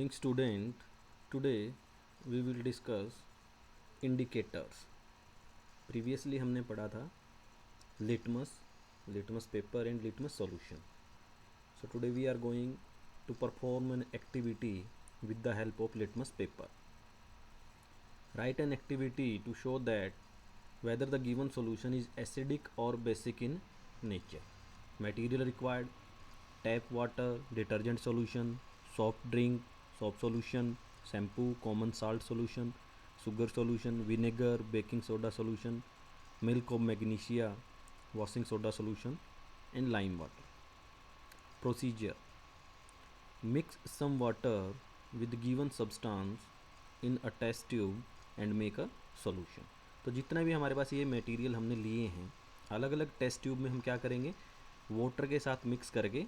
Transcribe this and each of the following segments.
morning student. Today we will discuss indicators. Previously हमने पढ़ा था litmus paper and litmus solution. So today we are going to perform an activity with the help of litmus paper. Write an activity to show that whether the given solution is acidic or basic in nature. Material required: tap water, detergent solution, soft drink, soap solution, shampoo, common salt solution, sugar solution, vinegar, baking soda solution, milk of magnesia, washing soda solution, and lime water. Procedure: mix some water with given substance in a test tube and make a solution. तो जितना भी हमारे पास ये material हमने लिए हैं, अलग अलग टेस्ट ट्यूब में हम क्या करेंगे, वाटर के साथ मिक्स करके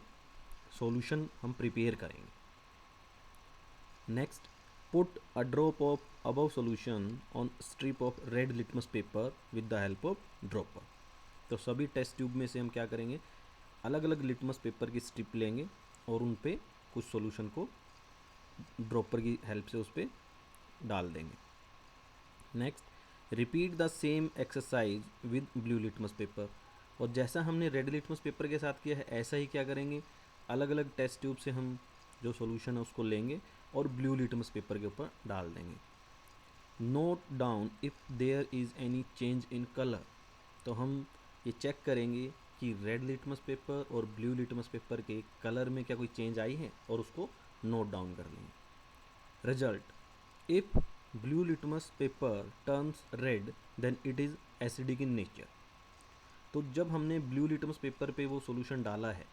सॉल्यूशन हम प्रिपेयर करेंगे. Next, put a drop of above solution on strip of red litmus paper with the help of dropper. तो सभी टेस्ट ट्यूब में से हम क्या करेंगे, अलग अलग लिटमस पेपर की स्ट्रिप लेंगे और उन पे कुछ सॉल्यूशन को ड्रॉपर की हेल्प से उस पर डाल देंगे. Next, repeat the same exercise with blue litmus paper. और जैसा हमने रेड लिटमस पेपर के साथ किया है, ऐसा ही क्या करेंगे, अलग अलग टेस्ट ट्यूब से हम जो सॉल्यूशन है उसको लेंगे और ब्लू लिटमस पेपर के ऊपर डाल देंगे. Note down if there is any change in colour. तो हम ये चेक करेंगे कि रेड लिटमस पेपर और ब्लू लिटमस पेपर के कलर में क्या कोई चेंज आई है और उसको नोट डाउन कर लेंगे. Result: if blue litmus paper turns red then it is acidic in nature. तो जब हमने ब्लू लिटमस पेपर पे वो सॉल्यूशन डाला है,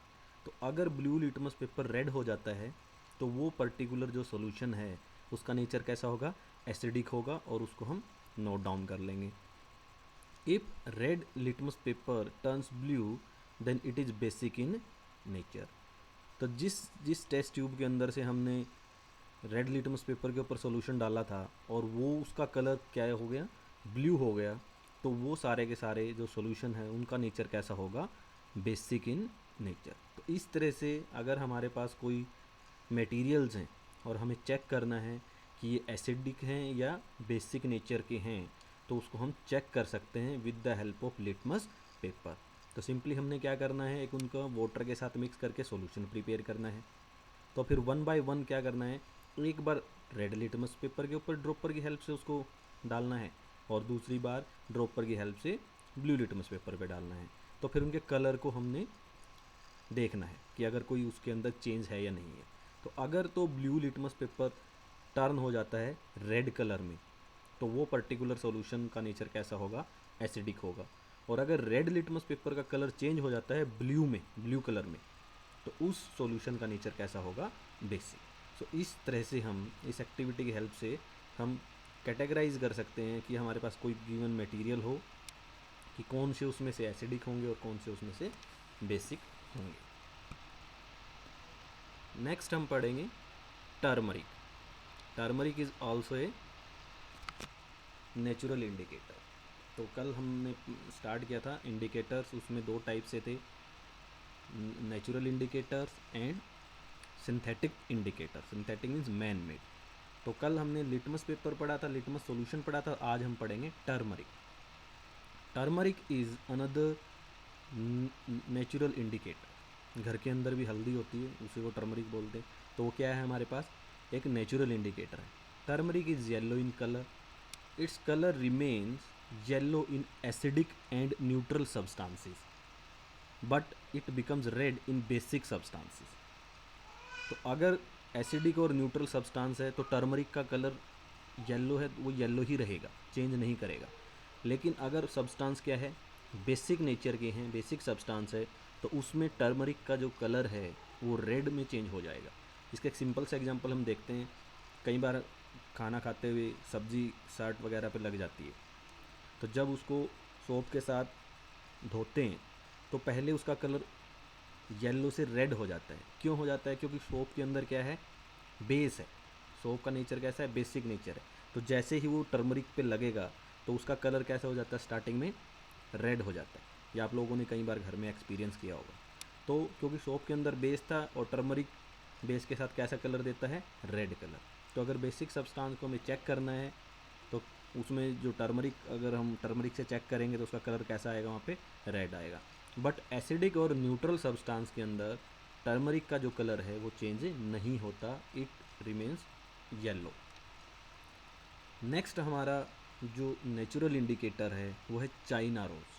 तो अगर ब्लू लिटमस पेपर रेड हो जाता है तो वो पर्टिकुलर जो सॉल्यूशन है उसका नेचर कैसा होगा, एसिडिक होगा, और उसको हम नोट डाउन कर लेंगे. If red litmus paper turns blue then it is basic in nature. तो जिस टेस्ट ट्यूब के अंदर से हमने रेड लिटमस पेपर के ऊपर सॉल्यूशन डाला था और वो उसका कलर क्या हो गया, ब्लू हो गया, तो वो सारे के सारे जो सॉल्यूशन है उनका नेचर कैसा होगा, बेसिक इन नेचर. तो इस तरह से अगर हमारे पास कोई मटेरियल्स हैं और हमें चेक करना है कि ये एसिडिक हैं या बेसिक नेचर के हैं, तो उसको हम चेक कर सकते हैं with the help of litmus paper. तो सिंपली हमने क्या करना है, एक उनका वाटर के साथ मिक्स करके सॉल्यूशन प्रिपेयर करना है. तो फिर वन बाय वन क्या करना है, एक बार रेड लिटमस पेपर के ऊपर ड्रॉपर की हेल्प से उसको डालना है और दूसरी बार ड्रॉपर की हेल्प से ब्लू लिटमस पेपर पे डालना है. तो फिर उनके कलर को हमने देखना है कि अगर कोई उसके अंदर चेंज है या नहीं है. तो अगर तो ब्लू लिटमस पेपर टर्न हो जाता है रेड कलर में, तो वो पर्टिकुलर सॉल्यूशन का नेचर कैसा होगा, एसिडिक होगा. और अगर रेड लिटमस पेपर का कलर चेंज हो जाता है ब्लू कलर में, तो उस सॉल्यूशन का नेचर कैसा होगा, बेसिक. सो इस तरह से हम इस एक्टिविटी की हेल्प से हम कैटेगराइज कर सकते हैं कि हमारे पास कोई गिवन मटेरियल हो कि कौन से उसमें से एसिडिक होंगे और कौन से उसमें से बेसिक होंगे. नेक्स्ट हम पढ़ेंगे turmeric. Turmeric is also a natural indicator. तो कल हमने स्टार्ट किया था इंडिकेटर्स, उसमें दो टाइप से थे, natural indicators and synthetic indicator. Synthetic means man made. तो कल हमने लिटमस पेपर पढ़ा था, लिटमस सॉल्यूशन पढ़ा था. आज हम पढ़ेंगे turmeric. Turmeric is another natural indicator. घर के अंदर भी हल्दी होती है, उसी को टर्मरिक बोलते हैं. तो वो क्या है, हमारे पास एक नेचुरल इंडिकेटर है. Turmeric is yellow in colour. Its colour remains yellow in acidic and neutral substances, but it becomes red in basic substances. तो अगर एसिडिक और न्यूट्रल सब्सटेंस है तो टर्मरिक का कलर येलो है, वो येलो ही रहेगा, चेंज नहीं करेगा. लेकिन अगर सब्सटेंस क्या है, बेसिक नेचर के हैं, बेसिक सब्सटेंस है, तो उसमें टर्मरिक का जो कलर है वो रेड में चेंज हो जाएगा. इसका एक सिंपल सा एग्जांपल हम देखते हैं. कई बार खाना खाते हुए सब्ज़ी शर्ट वगैरह पे लग जाती है, तो जब उसको सोप के साथ धोते हैं तो पहले उसका कलर येलो से रेड हो जाता है. क्यों हो जाता है, क्योंकि सोप के अंदर क्या है, बेस है. सोप का नेचर कैसा है, बेसिक नेचर है. तो जैसे ही वो टर्मरिक पे लगेगा तो उसका कलर कैसा हो जाता है, स्टार्टिंग में रेड हो जाता है. ये आप लोगों ने कई बार घर में एक्सपीरियंस किया होगा. तो क्योंकि सोप के अंदर बेस था और टर्मरिक बेस के साथ कैसा कलर देता है, रेड कलर। तो अगर बेसिक सब्सटेंस को हमें चेक करना है तो उसमें जो टर्मरिक, अगर हम टर्मरिक से चेक करेंगे तो उसका कलर कैसा आएगा, वहाँ पे रेड आएगा। बट एसिडिक और न्यूट्रल सब्सटेंस के अंदर टर्मरिक का जो कलर है वो चेंज नहीं होता, इट रिमेन्स येलो। नेक्स्ट हमारा जो नेचुरल इंडिकेटर है वो है China rose.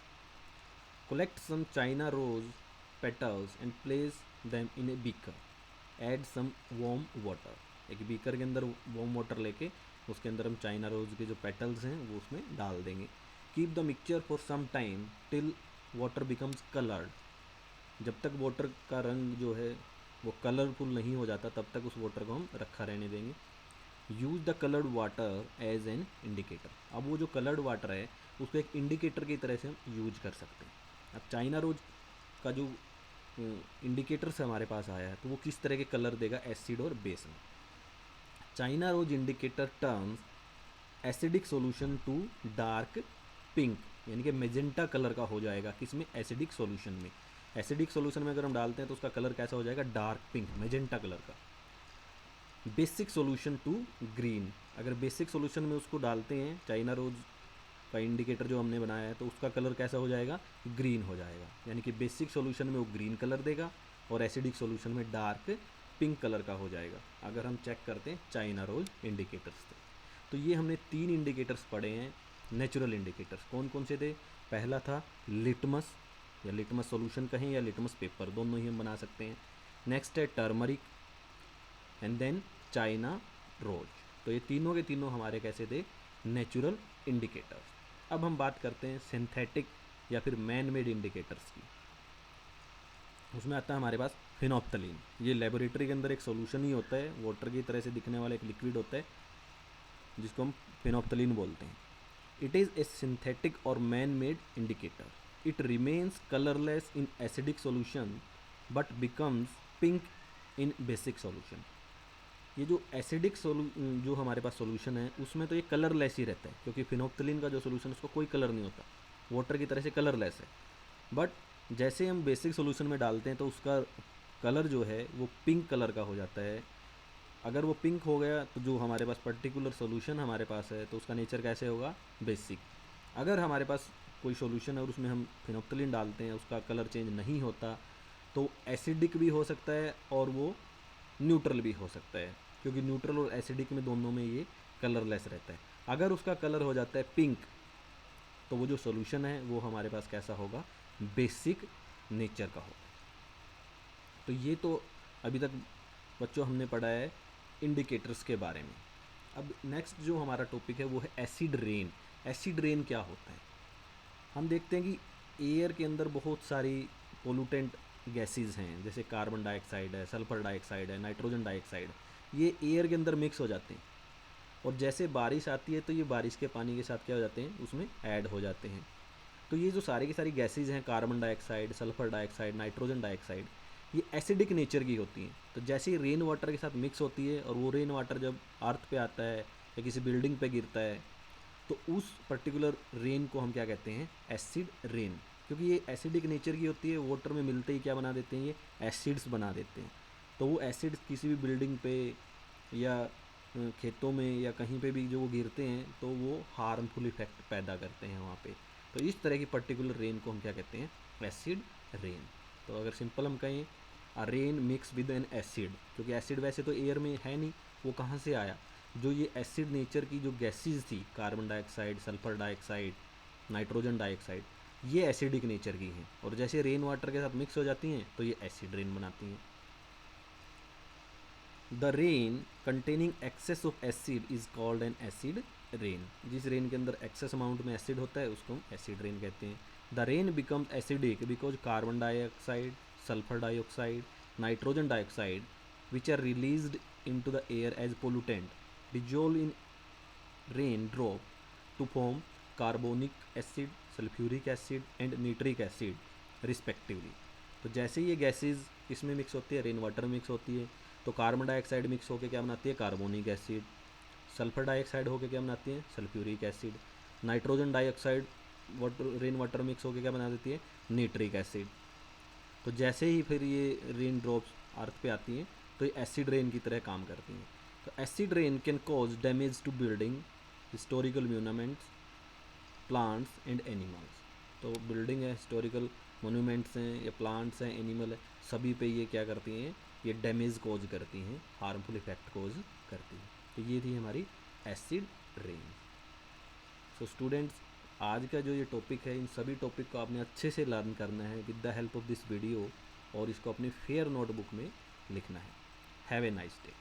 Collect some China rose petals and place them in a beaker. Add some warm water. एक बीकर के अंदर वार्म वाटर लेके उसके अंदर हम चाइना रोज़ के जो पेटल्स हैं वो उसमें डाल देंगे। Keep the mixture for some time till water becomes coloured. जब तक वाटर का रंग जो है वो कलरफुल नहीं हो जाता तब तक उस वाटर को हम रखा रहने देंगे। Use the coloured water as an indicator. अब वो जो कलर्ड वाटर है उसको एक इंडिकेटर की तरह से हम यूज कर सकते हैं। अब चाइना रोज का जो इंडिकेटर्स हमारे पास आया है तो वो किस तरह के कलर देगा, एसिड और बेस में। China rose indicator turns acidic solution to dark pink, यानी कि मेजेंटा कलर का हो जाएगा, किसमें, एसिडिक सॉल्यूशन में। एसिडिक सॉल्यूशन में अगर हम डालते हैं तो उसका कलर कैसा हो जाएगा, डार्क पिंक, मेजेंटा कलर का। बेसिक सॉल्यूशन टू ग्रीन, अगर बेसिक सॉल्यूशन में उसको डालते हैं चाइना रोज का इंडिकेटर जो हमने बनाया है तो उसका कलर कैसा हो जाएगा, ग्रीन हो जाएगा। यानी कि बेसिक सॉल्यूशन में वो ग्रीन कलर देगा और एसिडिक सॉल्यूशन में डार्क पिंक कलर का हो जाएगा, अगर हम चेक करते हैं चाइना रोज इंडिकेटर्स से। तो ये हमने 3 इंडिकेटर्स पढ़े हैं नेचुरल इंडिकेटर्स। कौन कौन से थे, पहला था लिटमस, या लिटमस सॉल्यूशन कहें या लिटमस पेपर, दोनों ही हम बना सकते हैं। नेक्स्ट है turmeric and then China rose. तो ये तीनों के तीनों हमारे कैसे थे, नेचुरल इंडिकेटर्स। अब हम बात करते हैं सिंथेटिक या फिर मैन मेड इंडिकेटर्स की। उसमें आता है हमारे पास फिनोप्थलीन। ये लेबोरेटरी के अंदर एक सॉल्यूशन ही होता है, वाटर की तरह से दिखने वाला एक लिक्विड होता है जिसको हम फिनोप्थलीन बोलते हैं। इट इज़ ए सिंथेटिक और man made indicator. It remains colourless in acidic solution but becomes pink in basic solution. ये जो एसिडिक जो हमारे पास सॉल्यूशन है उसमें तो ये कलरलेस ही रहता है, क्योंकि फिनोप्थलीन का जो सॉल्यूशन है उसको कोई कलर नहीं होता, वाटर की तरह से कलरलेस है। बट जैसे हम बेसिक सॉल्यूशन में डालते हैं तो उसका कलर जो है वो पिंक कलर का हो जाता है। अगर वो पिंक हो गया तो जो हमारे पास पर्टिकुलर सॉल्यूशन हमारे पास है तो उसका नेचर कैसे होगा, बेसिक। अगर हमारे पास कोई सॉल्यूशन है और उसमें हम फिनोप्थलीन डालते हैं, उसका कलर चेंज नहीं होता, तो एसिडिक भी हो सकता है और वो न्यूट्रल भी हो सकता है, क्योंकि न्यूट्रल और एसिडिक में दोनों में ये कलरलेस रहता है। अगर उसका कलर हो जाता है पिंक तो वो जो सॉल्यूशन है वो हमारे पास कैसा होगा, बेसिक नेचर का होगा। तो ये तो अभी तक बच्चों हमने पढ़ा है इंडिकेटर्स के बारे में। अब नेक्स्ट जो हमारा टॉपिक है वो है एसिड रेन। एसिड रेन क्या होता है, हम देखते हैं कि एयर के अंदर बहुत सारी पोल्यूटेंट गैसेस हैं, जैसे कार्बन डाइऑक्साइड है, सल्फर डाइऑक्साइड है, नाइट्रोजन डाइऑक्साइड, ये एयर के अंदर मिक्स हो जाते हैं और जैसे बारिश आती है तो ये बारिश के पानी के साथ क्या हो जाते हैं, उसमें ऐड हो जाते हैं। तो ये जो सारी की सारी गैसेज हैं, carbon dioxide, sulphur dioxide, nitrogen dioxide, ये एसिडिक नेचर की होती हैं। तो जैसे ही रेन वाटर के साथ मिक्स होती है और वो रेन वाटर जब अर्थ पे आता है या किसी बिल्डिंग पे गिरता है तो उस पर्टिकुलर रेन को हम क्या कहते हैं, एसिड रेन। क्योंकि ये एसिडिक नेचर की होती है, वाटर में मिलते ही क्या बना देते हैं, ये एसिड्स बना देते हैं। तो वो एसिड्स किसी भी बिल्डिंग पे या खेतों में या कहीं पे भी जो वो गिरते हैं तो वो हार्मफुल इफेक्ट पैदा करते हैं वहाँ पे। तो इस तरह की पर्टिकुलर रेन को हम क्या कहते हैं, एसिड रेन। तो अगर सिंपल हम कहें, a rain mix with an acid, क्योंकि एसिड वैसे तो एयर में है नहीं, वो कहाँ से आया, जो ये एसिड नेचर की जो गैसेज थी, carbon dioxide, sulphur dioxide, nitrogen dioxide, ये एसिडिक नेचर की हैं और जैसे रेन वाटर के साथ मिक्स हो जाती हैं तो ये एसिड रेन बनाती हैं। The rain containing excess of acid is called an acid rain. जिस रेन के अंदर एक्सेस अमाउंट में एसिड होता है उसको हम एसिड रेन कहते हैं। The rain becomes acidic because carbon dioxide, sulphur dioxide, nitrogen dioxide which are released into the air as pollutant dissolve in rain drop to form carbonic acid, sulfuric acid and nitric acid respectively। तो जैसे ये gases इसमें mix होती है, rain water mix होती है, तो carbon dioxide mix होकर क्या बनाती है, कार्बोनिक एसिड, सल्फर डाइऑक्साइड होकर क्या बनाती है, sulphuric acid, nitrogen dioxide water rain water mix होकर क्या बना देती है, नाइट्रिक एसिड। तो जैसे ही फिर ये रेन ड्रॉप्स अर्थ पे आती हैं तो ये एसिड रेन की तरह काम करती हैं। तो acid rain can cause damage to building, historical monuments, plants and animals. तो बिल्डिंग है, हिस्टोरिकल मोनूमेंट्स हैं या प्लांट्स हैं, एनिमल है, सभी पे ये क्या करती हैं, ये डैमेज कॉज करती हैं, हार्मफुल इफेक्ट कॉज करती हैं। तो ये थी हमारी एसिड रेन। सो स्टूडेंट्स, आज का जो ये टॉपिक है, इन सभी टॉपिक को आपने अच्छे से लर्न करना है with the help of this video, और इसको अपनी फेयर नोटबुक में लिखना है। Have a nice day.